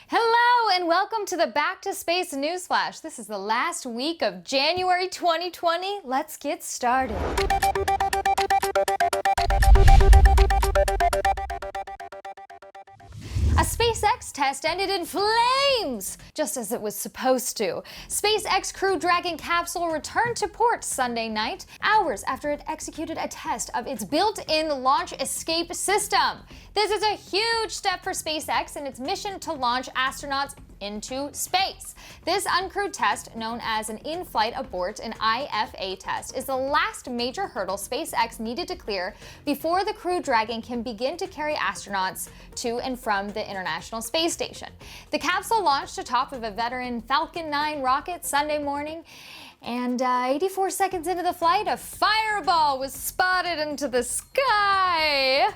Hello and welcome to the Back to Space Newsflash. This is the last week of January 2020. Let's get started. A SpaceX test ended in flames, just as it was supposed to. SpaceX Crew Dragon capsule returned to port Sunday night, hours after it executed a test of its built-in launch escape system. This is a huge step for SpaceX in its mission to launch astronauts into space. This uncrewed test, known as an in-flight abort, an IFA test, is the last major hurdle SpaceX needed to clear before the Crew Dragon can begin to carry astronauts to and from the International Space Station. The capsule launched atop of a veteran Falcon 9 rocket Sunday morning, and 84 seconds into the flight, a fireball was spotted into the sky.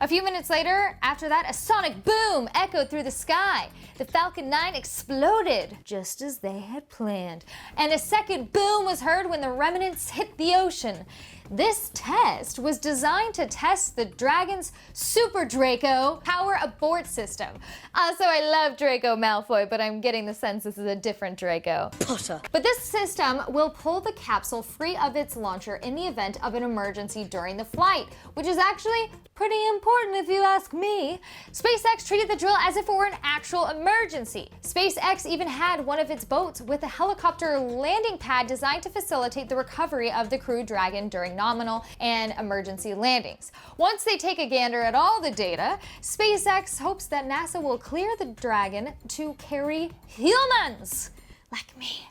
A few minutes later, after that, a sonic boom echoed through the sky. The Falcon 9 exploded, just as they had planned. And a second boom was heard when the remnants hit the ocean. This test was designed to test the Dragon's Super Draco power abort system. Also, I love Draco Malfoy, but I'm getting the sense this is a different Draco. Potter. But this system will pull the capsule free of its launcher in the event of an emergency during the flight, which is actually pretty important if you ask me. SpaceX treated the drill as if it were an actual emergency. SpaceX even had one of its boats with a helicopter landing pad designed to facilitate the recovery of the Crew Dragon during nominal and emergency landings. Once they take a gander at all the data, SpaceX hopes that NASA will clear the Dragon to carry humans like me.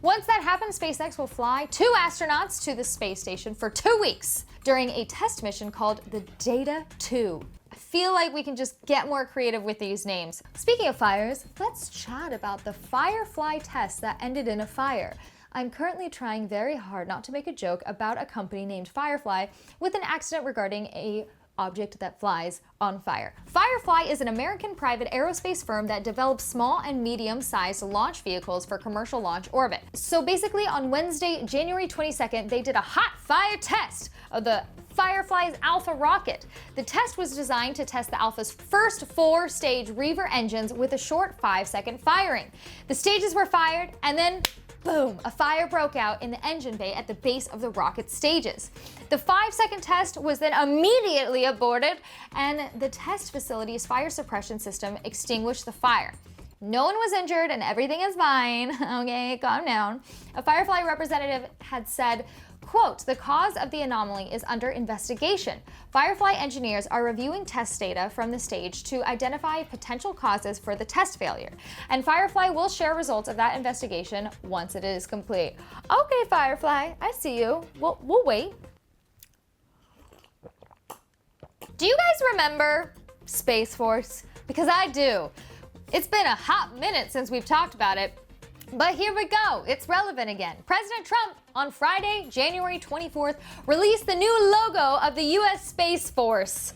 Once that happens, SpaceX will fly 2 astronauts to the space station for 2 weeks during a test mission called the Data 2. I feel like we can just get more creative with these names. Speaking of fires, let's chat about the Firefly test that ended in a fire. I'm currently trying very hard not to make a joke about a company named Firefly with an accident regarding a object that flies on fire. Firefly is an American private aerospace firm that develops small and medium-sized launch vehicles for commercial launch orbit. So basically on Wednesday, January 22nd, they did a hot fire test of the Firefly's Alpha rocket. The test was designed to test the Alpha's first 4-stage Rover engines with a short 5-second firing. The stages were fired and then boom, a fire broke out in the engine bay at the base of the rocket stages. The 5-second test was then immediately aborted, and the test facility's fire suppression system extinguished the fire. No one was injured and everything is fine. Okay, calm down. A Firefly representative had said, quote, "The cause of the anomaly is under investigation. Firefly engineers are reviewing test data from the stage to identify potential causes for the test failure, and Firefly will share results of that investigation once it is complete." Okay, Firefly, I see you. We'll wait. Do you guys remember Spaceforce? Because I do. It's been a hot minute since we've talked about it. But here we go, it's relevant again. President Trump, on Friday, January 24th, released the new logo of the US Space Force.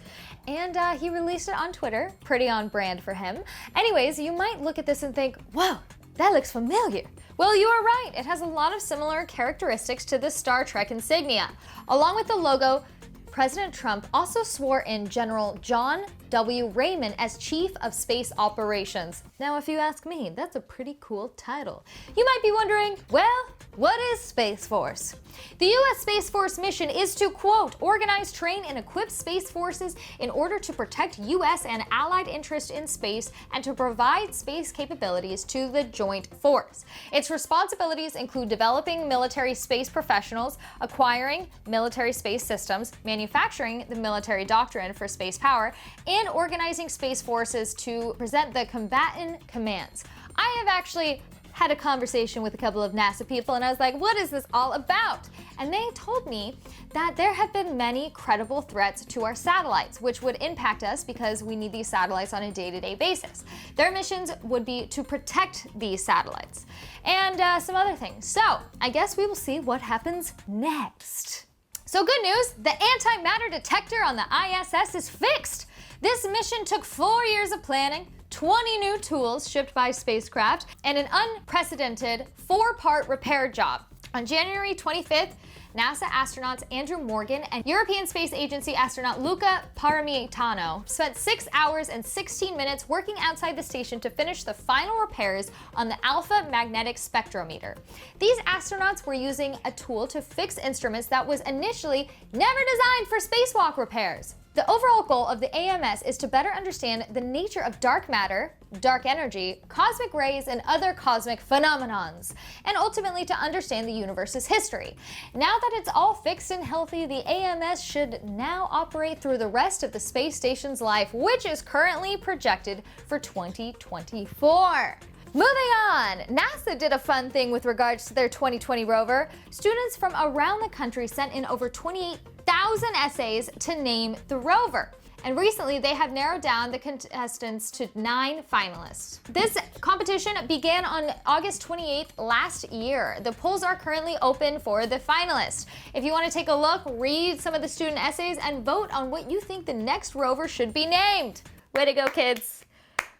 And he released it on Twitter, pretty on brand for him. Anyways, you might look at this and think, whoa, that looks familiar. Well, you are right, it has a lot of similar characteristics to the Star Trek insignia. Along with the logo, President Trump also swore in General John W. Raymond as Chief of Space Operations. Now, if you ask me, that's a pretty cool title. You might be wondering, well, what is Space Force? The U.S. Space Force mission is to, quote, organize, train, and equip space forces in order to protect U.S. and allied interests in space and to provide space capabilities to the joint force. Its responsibilities include developing military space professionals, acquiring military space systems, manufacturing the military doctrine for space power, and organizing space forces to present the combatant commands. I have actually had a conversation with a couple of NASA people and I was like, what is this all about? And they told me that there have been many credible threats to our satellites, which would impact us because we need these satellites on a day-to-day basis. Their missions would be to protect these satellites and some other things. So I guess we will see what happens next. So good news, the antimatter detector on the ISS is fixed. This mission took 4 years of planning, 20 new tools shipped by spacecraft, and an unprecedented 4-part repair job. On January 25th, NASA astronauts Andrew Morgan and European Space Agency astronaut Luca Parmitano spent 6 hours and 16 minutes working outside the station to finish the final repairs on the Alpha magnetic spectrometer. These astronauts were using a tool to fix instruments that was initially never designed for spacewalk repairs. The overall goal of the AMS is to better understand the nature of dark matter, dark energy, cosmic rays, and other cosmic phenomenons, and ultimately to understand the universe's history. Now that it's all fixed and healthy, the AMS should now operate through the rest of the space station's life, which is currently projected for 2024. Moving on, NASA did a fun thing with regards to their 2020 rover. Students from around the country sent in over 28,000 essays to name the rover. And recently, they have narrowed down the contestants to 9 finalists. This competition began on August 28th last year. The polls are currently open for the finalists. If you want to take a look, read some of the student essays, and vote on what you think the next rover should be named. Way to go, kids.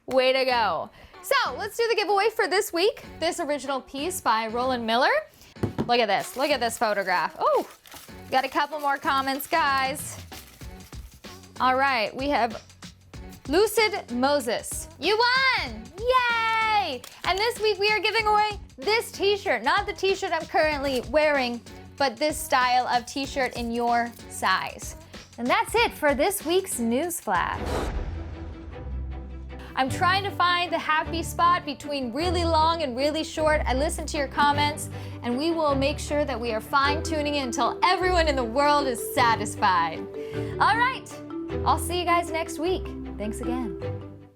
Way to go. So let's do the giveaway for this week. This original piece by Roland Miller. Look at this. Look at this photograph. Oh, got a couple more comments, guys. All right, we have Lucid Moses. You won! Yay! And this week we are giving away this t-shirt. Not the t-shirt I'm currently wearing, but this style of t-shirt in your size. And that's it for this week's News Flash. I'm trying to find the happy spot between really long and really short. I listened to your comments, and we will make sure that we are fine-tuning it until everyone in the world is satisfied. All right, I'll see you guys next week. Thanks again.